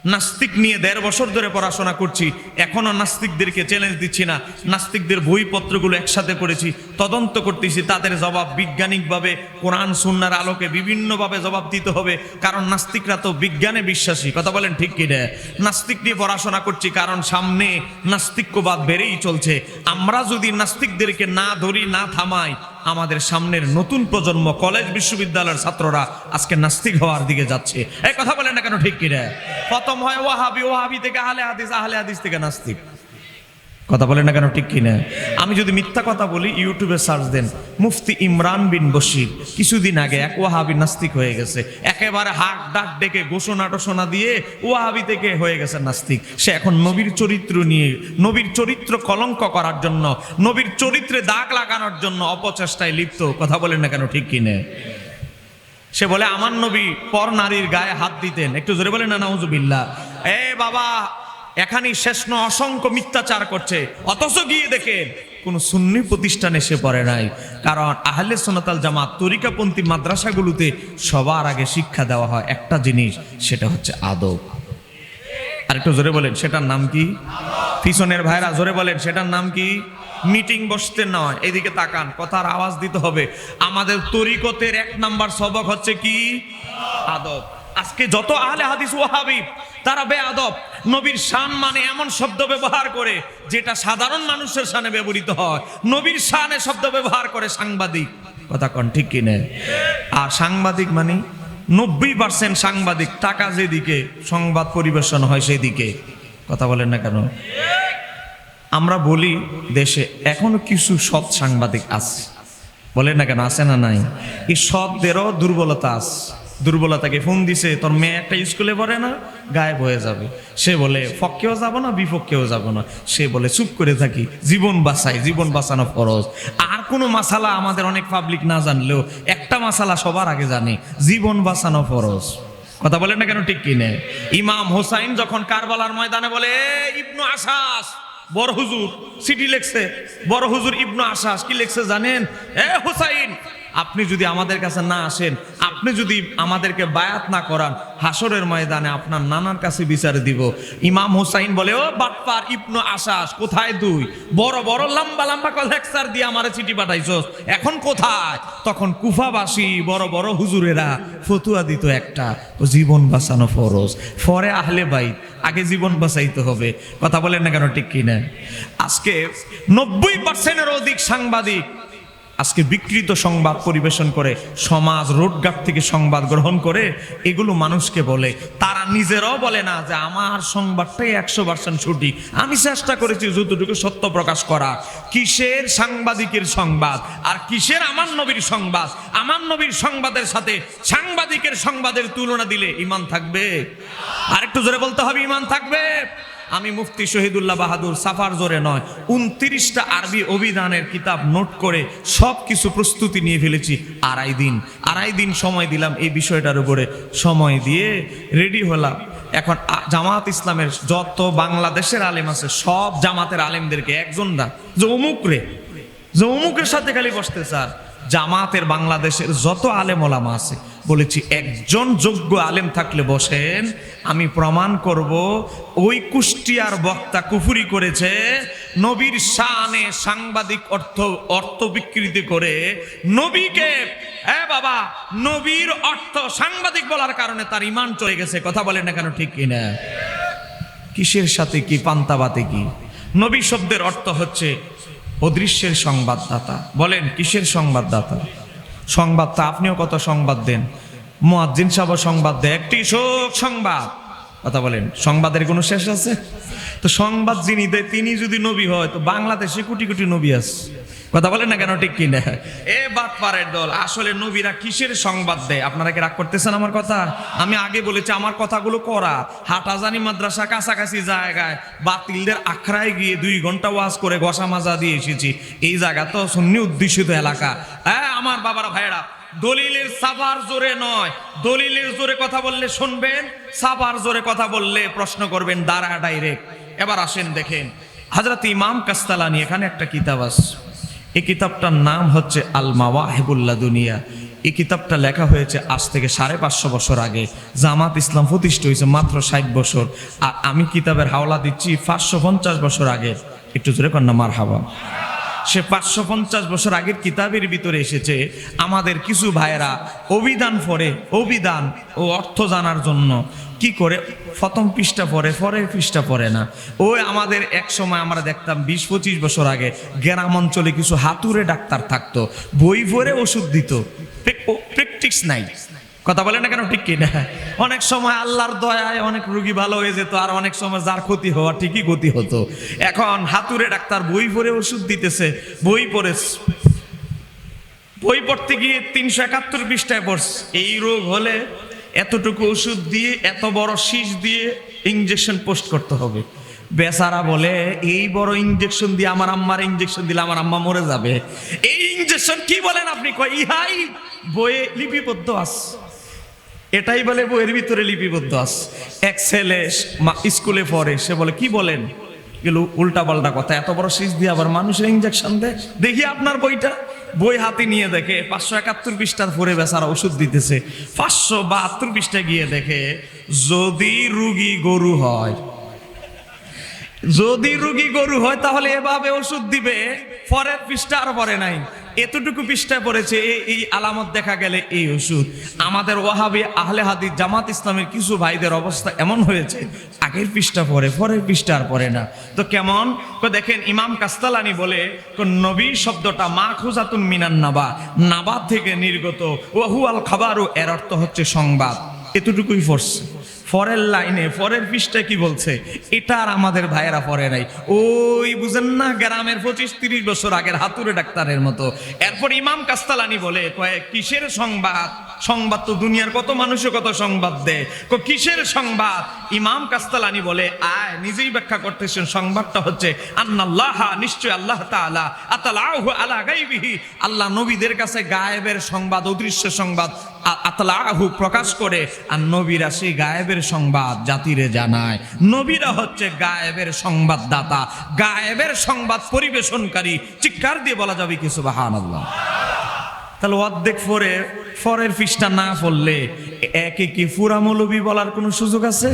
নাস্তিক নিয়ে ১.৫ বছর ধরে পড়াশোনা করছি, এখনো নাস্তিকদেরকে চ্যালেঞ্জ দিচ্ছি না। নাস্তিকদের বইপত্রগুলো একসাথে করেছি, তদন্ত করতেছি, তাদের জবাব বৈজ্ঞানিকভাবে কোরআন সুন্নাহর আলোকে বিভিন্নভাবে জবাব দিতে হবে। কারণ নাস্তিকরা তো বিজ্ঞানে বিশ্বাসী, কথা বলেন ঠিক কি না? নাস্তিক নিয়ে পড়াশোনা করছি কারণ সামনে নাস্তিক্যবাদ বেড়েই চলছে। আমরা যদি নাস্তিকদেরকে না ধরি, না থামাই, আমাদের সামনের নতুন প্রজন্ম, কলেজ বিশ্ববিদ্যালয়ের ছাত্ররা আজকে নাস্তিক হওয়ার দিকে যাচ্ছে। এই কথা বলেন না কেন ঠিক কি না? প্রথম হয় ওয়াহাবি, ওয়াহাবি থেকে আহলে হাদিস, আহলে হাদিস থেকে নাস্তিক। কথা বলেন না কেন ঠিক কি না? আমি যদি মিথ্যা কথা বলি, ইউটিউবে সার্চ দেন, মুফতি ইমরান বিন বশির কিছুদিন আগে এক ওয়াহাবি নাস্তিক হয়ে গেছে। একেবারে হাক ডাক ডেকে ঘোষণা টোষণা দিয়ে ওয়াহাবি থেকে হয়ে গেছে নাস্তিক। সে এখন নবীর চরিত্র নিয়ে, নবীর চরিত্র কলঙ্ক করার জন্য, নবীর চরিত্রে দাগ লাগানোর জন্য অপচেষ্টায় লিপ্ত। কথা বলেন না কেন ঠিক কি না? সে বলে আমার নবী পর নারীর গায়ে হাত দিতেন। একটু জোরে বলেন না নাউজুবিল্লাহ। এ বাবা, এখানেই শেষ ন, অসংখ্য মিথ্যাচার করছে। অথচ গিয়ে দেখেন কোন সুন্নি প্রতিষ্ঠানে সে পড়ে নাই। কারণ আহলে সুন্নাত ওয়াল জামাত তরিকাপন্থী মাদ্রাসাগুলোতে সবার আগে শিক্ষা দেওয়া হয় একটা জিনিস, সেটা হচ্ছে আদব। আর একটু জোরে বলেন, সেটার নাম কি? পিছনের ভাইরা জোরে বলেন, সেটার নাম কি? মিটিং বসতে নয়, এদিকে তাকান, কথার আওয়াজ দিতে হবে। আমাদের তরিকতের ১ নাম্বার সবক হচ্ছে কি? আদব। আজকে যত আহলে হাদিস ওয়াহাবি তারা বেআদব, নবীর শান মানে এমন শব্দ ব্যবহার করে যেটা সাধারণ মানুষের শানে ব্যবহৃত হয়। নবীর শানে শব্দ ব্যবহার করে সাংবাদিক। কথা কন ঠিক কি না? আর সাংবাদিক মানে ৯০% সাংবাদিক টাকা যেদিকে সংবাদ পরিবেশন হয় সেদিকে। কথা বলেন না কেন? আমরা বলি দেশে এখনো কিছু সৎ সাংবাদিক আছে, বলেন না কেন? আছে না নাই? এই সৎদেরও দুর্বলতা আছে। দুর্বলতাকে ফোন দিছে, তোর মেয়ে একটা স্কুলে পড়ে না, গায়েব হয়ে যাবে। সে বলে পক্ষেও যাব না, বিপক্ষেও যাব না। সে বলে চুপ করে থাকি, জীবন বাঁচাই, জীবন বাঁচানো ফরজ। আর কোনো মাসালা আমাদের অনেক পাবলিক না জানলেও একটা মাসালা সবার আগে জানে, জীবন বাঁচানো ফরজ। কথা বলেন না কেন ঠিক কি না? ইমাম হোসাইন যখন কারবালার ময়দানে বলে ইবনু আসাস, বড় হুজুর চিঠি লিখছে, বড় হুজুর ইবনু আসাস কি লিখছে জানেন? এ হোসাইন, আপনি যদি আমাদের কাছে না আসেন, আপনি যদি আমাদেরকে বায়াত না করান, হাসরের ময়দানে আপনার নানার কাছে বিচার দিব। ইমাম হোসাইন বলে, ও বাটপার ইবনু আসাস, কোথায় তুই? বড় বড় লম্বা লম্বা লেকচার দিয়ে আমারে চিঠি পাঠাইছস, এখন কোথায়? তখন কুফাবাসী বড় বড় হুজুরেরা ফতুয়া দিত একটা, জীবন বাঁচানো ফরজ, পরে আহলে বাইত, আগে জীবন বাঁচাইতে হবে। কথা বলেন না কেন ঠিক কি না? আজকে ৯০%-এর অধিক সাংবাদিক আজকে বিকৃত সংবাদ পরিবেশন করে, সমাজ রোডঘাট থেকে সংবাদ গ্রহণ করে, এগুলো মানুষকে বলে। তারা নিজেরাও বলে না যে আমার সংবাদটাই ১০০% সঠিক, আমি চেষ্টা করেছি যতটুকু সত্য প্রকাশ করা। কিসের সাংবাদিকের সংবাদ আর কিসের আমার নবীর সংবাদ? আমার নবীর সংবাদের সাথে সাংবাদিকের সংবাদের তুলনা দিলে ইমান থাকবে? আর একটু জোরে বলতে হবে, ইমান থাকবে? আমি মুফতি শহীদুল্লাহ বাহাদুর সাফার জোরে নয়, ২৯টা আরবি অভিধানের কিতাব নোট করে সব কিছু প্রস্তুতি নিয়ে ফেলেছি। আড়াই দিন সময় দিলাম এই বিষয়টার উপরে। সময় দিয়ে রেডি হলাম। এখন জামাত ইসলামের যত বাংলাদেশের আলেম আছে, সব জামাতের আলেমদেরকে একজন না যে অমুকের সাথে খালি বসতে স্যার, জামাতের বাংলাদেশের যত আলেম ওলামা আছে বলেছি, একজন যোগ্য আলেম থাকলে বসেন, আমি প্রমাণ করব ওই কুষ্টিয়ার বক্তা কুফুরি করেছে, নবীর শানে সাংবাদিক অর্থ বিকৃতি করে নবীকে, বাবা, নবীর অর্থ সাংবাদিক বলার কারণে তার ঈমান চলে গেছে। কথা বলেন না কেন ঠিক কিনা? কিসের সাথে কি, পান্তাবাতে কি? নবী শব্দের অর্থ হচ্ছে অদৃশ্যের সংবাদদাতা। বলেন কিসের সংবাদদাতা? সংবাদটা আপনিও কত সংবাদ দেন, মুয়াজ্জিন সাহেব সংবাদ দেয়, একটি শোক সংবাদ। কথা বলেন, সংবাদের কোনো শেষ আছে? তো সংবাদ যিনি দেয় তিনি যদি নবী হয়, তো বাংলাদেশে কোটি কোটি নবী আছে। কথা বলেন না কেন ঠিক কিনা? এ বাটপারের দল, আসলে নবীরা কিসের সংবাদ দেয়? আপনারা কি রাগ করতেছেন আমার কথা? আমি আগে বলেছি আমার কথাগুলো করা। হাটাজানি মাদ্রাসা কাছাকাছি জায়গায় বাতিলদের আখড়ায় গিয়ে ২ ঘন্টা ওয়াজ করে ঘষা মাজা দিয়ে এসেছি। এই জায়গা তো সুন্নি অধ্যুষিত এলাকা। আমার বাবারা ভাইরা, দলিলের সাফার জোরে নয়, দলিলের জোরে কথা বললে শুনবেন, সাফার জোরে কথা বললে প্রশ্ন করবেন, দাঁড়া ডাইরেক্ট। এবার আসেন দেখেন, হযরত ইমাম কাস্তালানী এখানে একটা কিতাব আছে, এই কিতাবটার নাম হচ্ছে আল মাওয়াহিবুল লাদুনিয়া। এই কিতাবটা লেখা হয়েছে আজ থেকে 550 বছর আগে। জামাত ইসলাম প্রতিষ্ঠা হয়েছে মাত্র 60 বছর, আর আমি কিতাবের হাওলা দিচ্ছি 550 বছর আগে। একটু জোরে কন্যা মারহাবা। সে 550 বছর আগের কিতাবের ভিতরে এসেছে। আমাদের কিছু ভাইয়েরা অভিধান পড়ে, অভিধান ও অর্থ জানার জন্য কি করে প্রথম পৃষ্ঠা পড়ে, পরের পৃষ্ঠা পড়ে না। ওই আমাদের এক সময় আমরা দেখতাম 20-25 বছর আগে গ্রাম অঞ্চলে কিছু হাতুড়ে ডাক্তার থাকতো, বই পড়ে ওষুধ দিত, প্র্যাকটিস নাই। কথা বলে না কেন, ঠিক কি না? অনেক সময় আল্লাহর দয়ায় অনেক রোগী ভালো হয়ে যেত, আর অনেক সময় যার ক্ষতি হওয়া ঠিকই ক্ষতি হতো। এখন হাতুড়ে ডাক্তার বই পড়ে ওষুধ দিতেছে, বই পড়তে গিয়ে 371 পৃষ্ঠায় পড়ছে এই রোগ হলে এতটুকু ওষুধ দিয়ে এত বড় শীষ দিয়ে ইনজেকশন পোস্ট করতে হবে। বেচারা বলে এই বড় ইনজেকশন দিয়ে আমার আম্মার ইনজেকশন দিলে আমার আম্মা মরে যাবে। এই ইনজেকশন কি বলেন আপনি? কয় ইহাই বইয়ে লিপিবদ্ধ আছে। এটাই বলে বইয়ের ভিতরে লিপিবদ্ধ আছে। এক ছেলে স্কুলে পড়ে, সে বলে কি বলেন এগুলো উল্টা পাল্টা কথা, এত বড় শীষ দিয়ে আবার মানুষের ইনজেকশন দেয়। দেখি আপনার বইটা। বই হাতে নিয়ে দেখে 571 পৃষ্ঠার পরে বেচারা ওষুধ দিতেছে। 572 পৃষ্ঠা গিয়ে দেখে যদি রুগী গরু হয়, যদি রুগী গরু হয় তাহলে এভাবে ওষুধ দিবে। পরের পৃষ্ঠা আর পরে নাই, এতটুকু পৃষ্ঠায় পড়েছে এই আলামত দেখা গেলে এই ওষুধ। আমাদের ওয়াহাবি আহলে হাদিস জামাত ইসলামের কিছু ভাইদের অবস্থা এমন হয়েছে, আগের পৃষ্ঠা পড়ে, পরের পৃষ্ঠা আর পড়ে না। তো কেমন দেখেন, ইমাম কাস্তালানি বলে নবী শব্দটা মাখুজাতুন মিনান নাবা, নাবা থেকে নির্গত, ওয়াহু আল খাবারু, এর অর্থ হচ্ছে সংবাদ। এতটুকুই পড়ছে। পরের লাইনে পরের পৃষ্ঠায় কি বলছে এটা আর আমাদের ভাইয়েরা পড়ে নাই। ওই বুঝেন না, গ্রামের 25-30 বছর আগের হাতুড়ে ডাক্তারের মতো। এরপর ইমাম কাস্তালানি বলে কিসের সংবাদ? সংবাদ তো দুনিয়ার কত মানুষে কত সংবাদ দেয়, কিসের সংবাদ? ইমাম কাস্তালানি বলে আয় নিজেই ব্যাখ্যা করতেছেন, সংবাদটা হচ্ছে আন্নাল্লাহ, নিশ্চয় আল্লাহ তাআলা আতালাহু আলা গায়বিহি, আল্লাহ নবীদের কাছে গায়েবের সংবাদ, অদৃশ্য সংবাদ আতালাহু প্রকাশ করে, আর নবীরা সেই গায়েবের সংবাদ জাতিরে জানায়। নবীরা হচ্ছে গায়েবের সংবাদদাতা, গায়েবের সংবাদ পরিবেশনকারী। চিৎকার দিয়ে বলা যাবে কি সুবহানাল্লাহ? তাহলে অর্ধেক পরের পৃষ্ঠা না পড়লে একে কি ফুরা মৌলবী বলার কোনো সুযোগ আছে?